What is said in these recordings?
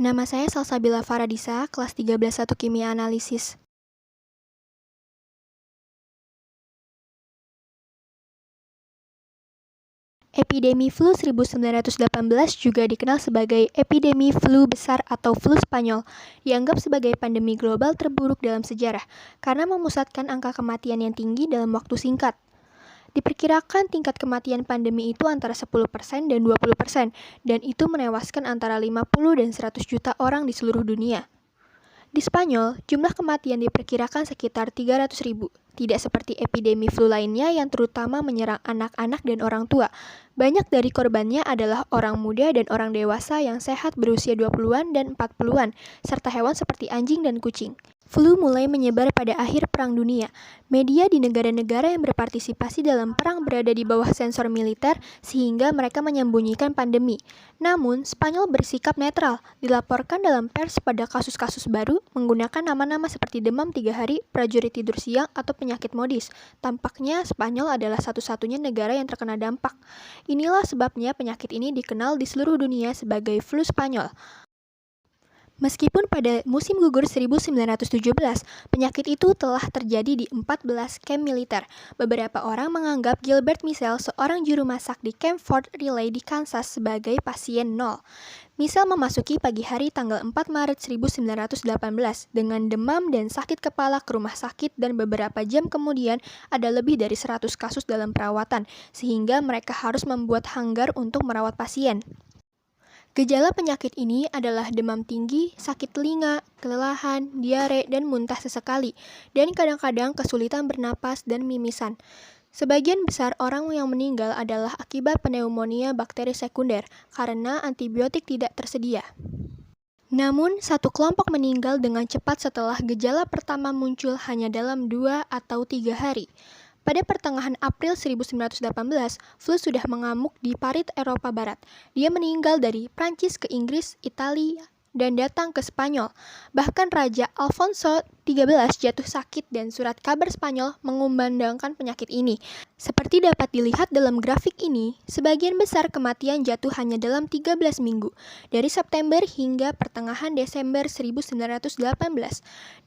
Nama saya Salsabila Faradisa, kelas 13 Kimia Analisis. Epidemi flu 1918 juga dikenal sebagai epidemi flu besar atau flu Spanyol, dianggap sebagai pandemi global terburuk dalam sejarah karena memusatkan angka kematian yang tinggi dalam waktu singkat. Diperkirakan tingkat kematian pandemi itu antara 10% dan 20%, dan itu menewaskan antara 50 dan 100 juta orang di seluruh dunia. Di Spanyol, jumlah kematian diperkirakan sekitar 300.000, tidak seperti epidemi flu lainnya yang terutama menyerang anak-anak dan orang tua. Banyak dari korbannya adalah orang muda dan orang dewasa yang sehat berusia 20-an dan 40-an, serta hewan seperti anjing dan kucing. Flu mulai menyebar pada akhir Perang Dunia. Media di negara-negara yang berpartisipasi dalam perang berada di bawah sensor militer sehingga mereka menyembunyikan pandemi. Namun, Spanyol bersikap netral, dilaporkan dalam pers pada kasus-kasus baru menggunakan nama-nama seperti demam 3 hari, prajurit tidur siang, atau penyakit modis. Tampaknya Spanyol adalah satu-satunya negara yang terkena dampak. Inilah sebabnya penyakit ini dikenal di seluruh dunia sebagai flu Spanyol. Meskipun pada musim gugur 1917, penyakit itu telah terjadi di 14 kamp militer. Beberapa orang menganggap Gilbert Michel, seorang juru masak di Camp Fort Riley di Kansas, sebagai pasien nol. Michel memasuki pagi hari tanggal 4 Maret 1918 dengan demam dan sakit kepala ke rumah sakit, dan beberapa jam kemudian ada lebih dari 100 kasus dalam perawatan, sehingga mereka harus membuat hanggar untuk merawat pasien. Gejala penyakit ini adalah demam tinggi, sakit telinga, kelelahan, diare, dan muntah sesekali, dan kadang-kadang kesulitan bernapas dan mimisan. Sebagian besar orang yang meninggal adalah akibat pneumonia bakteri sekunder karena antibiotik tidak tersedia. Namun, satu kelompok meninggal dengan cepat setelah gejala pertama muncul hanya dalam 2 atau 3 hari. Pada pertengahan April 1918, flu sudah mengamuk di parit Eropa Barat. Dia meninggal dari Prancis ke Inggris, Italia, dan datang ke Spanyol. Bahkan Raja Alfonso XIII jatuh sakit dan surat kabar Spanyol mengumandangkan penyakit ini. Seperti dapat dilihat dalam grafik ini, sebagian besar kematian jatuh hanya dalam 13 minggu, dari September hingga pertengahan Desember 1918,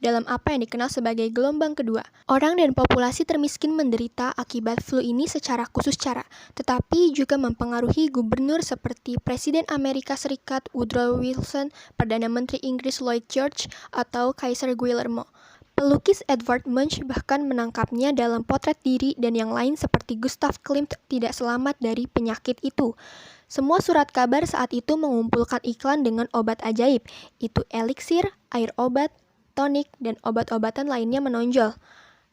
dalam apa yang dikenal sebagai gelombang kedua. Orang dan populasi termiskin menderita akibat flu ini secara khusus cara, tetapi juga mempengaruhi gubernur seperti Presiden Amerika Serikat Woodrow Wilson, Perdana Menteri Inggris Lloyd George, atau Kaisar Guillermo. Pelukis Edvard Munch bahkan menangkapnya dalam potret diri, dan yang lain seperti Gustav Klimt tidak selamat dari penyakit itu. Semua surat kabar saat itu mengumpulkan iklan dengan obat ajaib, itu eliksir, air obat, tonik, dan obat-obatan lainnya menonjol.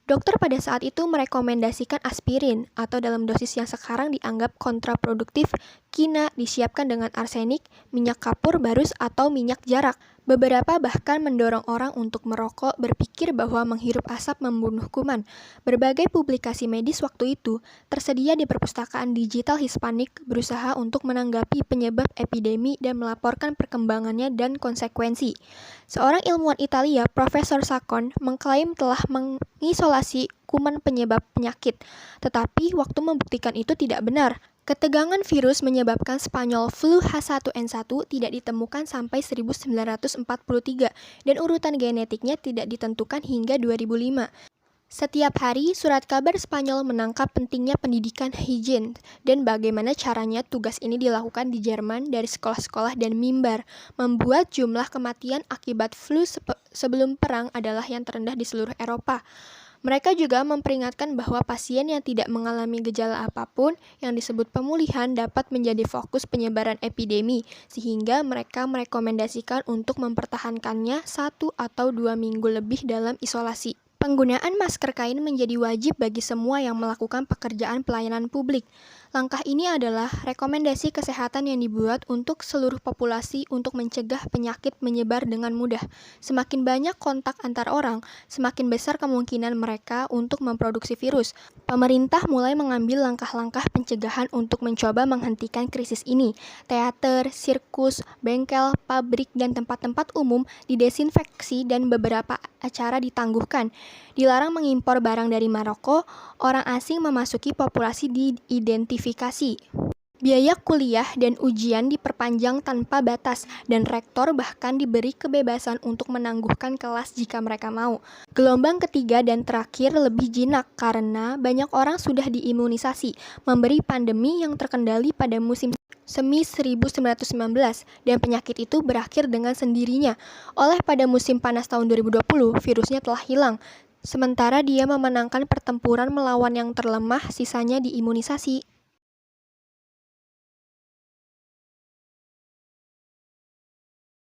Dokter pada saat itu merekomendasikan aspirin, atau dalam dosis yang sekarang dianggap kontraproduktif, kina disiapkan dengan arsenik, minyak kapur barus, atau minyak jarak. Beberapa bahkan mendorong orang untuk merokok, berpikir bahwa menghirup asap membunuh kuman. Berbagai publikasi medis waktu itu tersedia di perpustakaan digital Hispanik berusaha untuk menanggapi penyebab epidemi dan melaporkan perkembangannya dan konsekuensi. Seorang ilmuwan Italia, Profesor Saccone, mengklaim telah mengisolasi kuman penyebab penyakit, tetapi waktu membuktikan itu tidak benar. Ketegangan virus menyebabkan Spanyol flu H1N1 tidak ditemukan sampai 1943, dan urutan genetiknya tidak ditentukan hingga 2005. Setiap hari, surat kabar Spanyol menangkap pentingnya pendidikan higien dan bagaimana caranya tugas ini dilakukan di Jerman dari sekolah-sekolah dan mimbar, membuat jumlah kematian akibat flu sebelum perang adalah yang terendah di seluruh Eropa. Mereka juga memperingatkan bahwa pasien yang tidak mengalami gejala apapun yang disebut pemulihan dapat menjadi fokus penyebaran epidemi, sehingga mereka merekomendasikan untuk mempertahankannya 1 atau 2 minggu lebih dalam isolasi. Penggunaan masker kain menjadi wajib bagi semua yang melakukan pekerjaan pelayanan publik. Langkah ini adalah rekomendasi kesehatan yang dibuat untuk seluruh populasi untuk mencegah penyakit menyebar dengan mudah. Semakin banyak kontak antar orang, semakin besar kemungkinan mereka untuk memproduksi virus. Pemerintah mulai mengambil langkah-langkah pencegahan untuk mencoba menghentikan krisis ini. Teater, sirkus, bengkel, pabrik, dan tempat-tempat umum didesinfeksi dan beberapa acara ditangguhkan. Dilarang mengimpor barang dari Maroko, orang asing memasuki populasi diidentifikasi. Biaya kuliah dan ujian diperpanjang tanpa batas, dan rektor bahkan diberi kebebasan untuk menangguhkan kelas jika mereka mau. Gelombang ketiga dan terakhir lebih jinak karena banyak orang sudah diimunisasi, memberi pandemi yang terkendali pada musim semi 1919, dan penyakit itu berakhir dengan sendirinya. Oleh pada musim panas tahun 2020, virusnya telah hilang, sementara dia memenangkan pertempuran melawan yang terlemah, sisanya diimunisasi.